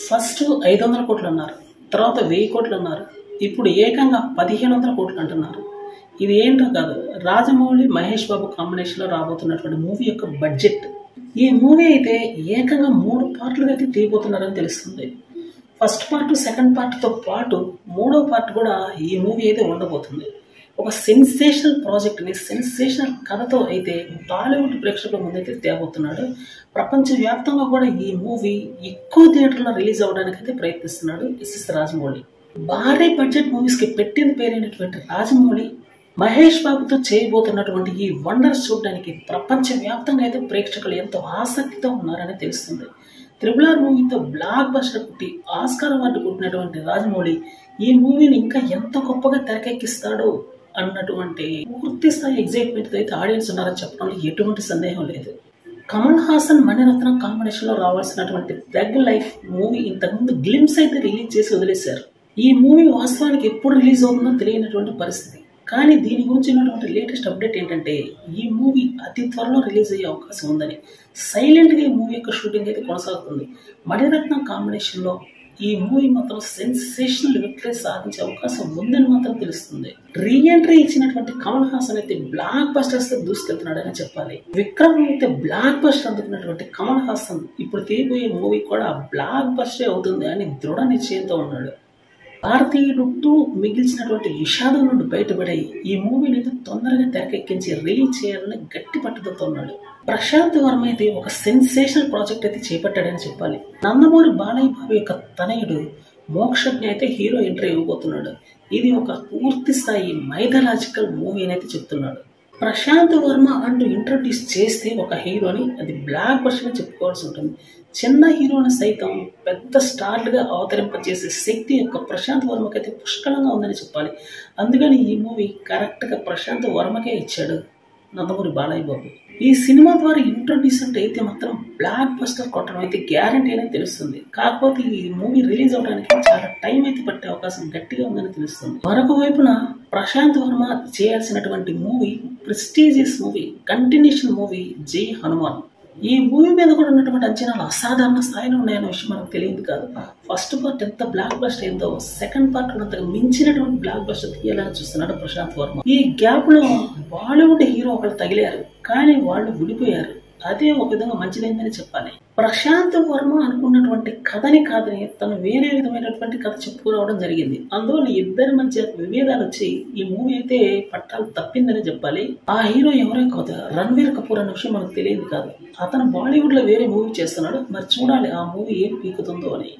First 500 కోట్లు అన్నారు, తర్వాత 1000 కోట్లు అన్నారు, ఇప్పుడు ఏకంగా 1500 కోట్లు అంటున్నారు. ఇది ఏంటో కాదు, రాజమౌళి మహేష్ బాబు కాంబినేషన్లో రాబోతున్నటువంటి మూవీ యొక్క బడ్జెట్. ఈ మూవీ అయితే ఏకంగా 3 పార్ట్లుగా అయితే తీయబోతున్నారని తెలుస్తుంది. ఫస్ట్ పార్ట్, సెకండ్ పార్ట్తో పాటు 3వ పార్ట్ కూడా ఈ మూవీ అయితే ఉండబోతుంది. ఒక సెన్సేషనల్ ప్రాజెక్ట్ని, సెన్సేషనల్ కథతో అయితే టాలీవుడ్ ప్రేక్షకుల ముందైతే తేబోతున్నాడు. ప్రపంచవ్యాప్తంగా కూడా ఈ మూవీ ఎక్కువ థియేటర్లో రిలీజ్ అవ్వడానికి అయితే ప్రయత్నిస్తున్నాడు ఎస్ఎస్ రాజమౌళి. భారీ బడ్జెట్ మూవీస్కి పెట్టిన పేరైనటువంటి రాజమౌళి మహేష్ బాబుతో చేయబోతున్నటువంటి ఈ వండర్ చూడడానికి ప్రపంచవ్యాప్తంగా అయితే ప్రేక్షకులు ఎంతో ఆసక్తితో ఉన్నారని తెలుస్తుంది. RRR మూవీతో బ్లాక్ బస్టర్ కొట్టి ఆస్కార్ అవార్డు కొట్టినటువంటి రాజమౌళి ఈ మూవీని ఇంకా ఎంత గొప్పగా తెరకెక్కిస్తాడో అన్నటువంటి పూర్తి స్థాయి ఎగ్జైట్మెంట్ అయితే ఆడియన్స్ ఉన్నారని చెప్పడంలో ఎటువంటి సందేహం లేదు. కమల్ హాసన్ మణిరత్నం కాంబినేషన్ లో రావాల్సినటువంటి థగ్ లైఫ్ మూవీ ఇంతకుముందు గ్లిమ్స్ అయితే రిలీజ్ చేసి వదిలేశారు. ఈ మూవీ వాస్తవానికి ఎప్పుడు రిలీజ్ అవుతుందో తెలియనటువంటి పరిస్థితి. కానీ దీని గురించి ఉన్నటువంటి లేటెస్ట్ అప్డేట్ ఏంటంటే ఈ మూవీ అతి త్వరలో రిలీజ్ అయ్యే అవకాశం ఉందని. సైలెంట్గా ఈ మూవీ యొక్క షూటింగ్ అయితే కొనసాగుతుంది. మణిరత్నం కాంబినేషన్లో ఈ మూవీ మాత్రం సెన్సేషనల్ విక్టరీ సాధించే అవకాశం ఉందని మాత్రం తెలుస్తుంది. రీఎంట్రీ ఇచ్చినటువంటి కమల్ హాసన్ అయితే బ్లాక్ బస్టర్స్ తో దూసుకెళ్తున్నాడని చెప్పాలి. విక్రమ్ అయితే బ్లాక్ బస్టర్ అందుకున్నటువంటి కమల్ హాసన్ ఇప్పుడు తీయబోయే మూవీ కూడా బ్లాక్ బస్టర్ అవుతుంది అని దృఢ నిశ్చయంతో ఉన్నాడు. భారతీయుడు 2 మిగిల్చినటువంటి విషాదం నుండి బయటపడి ఈ మూవీని తొందరగా తెరకెక్కించి రిలీజ్ చేయాలని గట్టి పట్టుదలతో ఉన్నాడు. ప్రశాంత్ వర్మ అయితే ఒక సెన్సేషనల్ ప్రాజెక్ట్ అయితే చేపట్టాడని చెప్పాలి. నందమూరి బాలయ్య బాబు యొక్క తనయుడు మోక్షజ్ఞ అయితే హీరో ఎంట్రీ ఇవ్వబోతున్నాడు. ఇది ఒక పూర్తి స్థాయి మైథలాజికల్ మూవీ అని అయితే చెప్తున్నాడు. ప్రశాంత్ వర్మ అంటూ ఇంట్రడ్యూస్ చేస్తే ఒక హీరోని అది బ్లాక్ బస్టర్ చెప్పుకోవాల్సి ఉంటుంది. చిన్న హీరోని సైతం పెద్ద స్టార్లుగా అవతరింపజేసే శక్తి యొక్క ప్రశాంత్ వర్మకైతే పుష్కలంగా ఉందని చెప్పాలి. అందుకని ఈ మూవీ కరెక్ట్గా ప్రశాంత్ వర్మకే ఇచ్చాడు నందమూరి బాలయ్య బాబు. ఈ సినిమా ద్వారా ఇంట్రొడ్యూస్ అంటే అయితే మాత్రం బ్లాక్ బస్టర్ కొట్టడం అయితే గ్యారంటీ అనేది తెలుస్తుంది. కాకపోతే ఈ మూవీ రిలీజ్ అవడానికి చాలా టైం అయితే పట్టే అవకాశం గట్టిగా ఉందని తెలుస్తుంది. మరొక వైపున ప్రశాంత్ వర్మ చేయాల్సినటువంటి movie prestigious movie, continuation movie జై హనుమాన్. ఈ మూవీ మీద కూడా ఉన్నటువంటి అంచనాలు అసాధారణ స్థాయిలో ఉన్నాయన్న విషయం మనకు తెలియదు కాదు. ఫస్ట్ పార్ట్ ఎంత బ్లాక్ బస్టర్ అయిందో సెకండ్ పార్ట్ అంతగా మించినటువంటి బ్లాక్ బస్టర్ తీయాలని చూస్తున్నాడు ప్రశాంత్ వర్మ. ఈ గ్యాప్ లో బాలీవుడ్ హీరో ఒకళ్ళు తగిలారు, కానీ వాళ్ళు విడిపోయారు. అదే ఒక విధంగా మంచిదైందని చెప్పాలి. ప్రశాంత్ వర్మ అనుకున్నటువంటి కథని కాదని తను వేరే విధమైనటువంటి కథ చెప్పుకురావడం జరిగింది. అందువల్ల ఇద్దరి మధ్య విభేదాలు వచ్చి ఈ మూవీ అయితే పట్టాలు తప్పిందని చెప్పాలి. ఆ హీరో ఎవరో కాదు, రణ్వీర్ కపూర్ అనే విషయం మనకు తెలియదు కాదు. అతను బాలీవుడ్ లో వేరే మూవీ చేస్తున్నాడు. మరి చూడాలి ఆ మూవీ ఏం పీకుతుందో అని.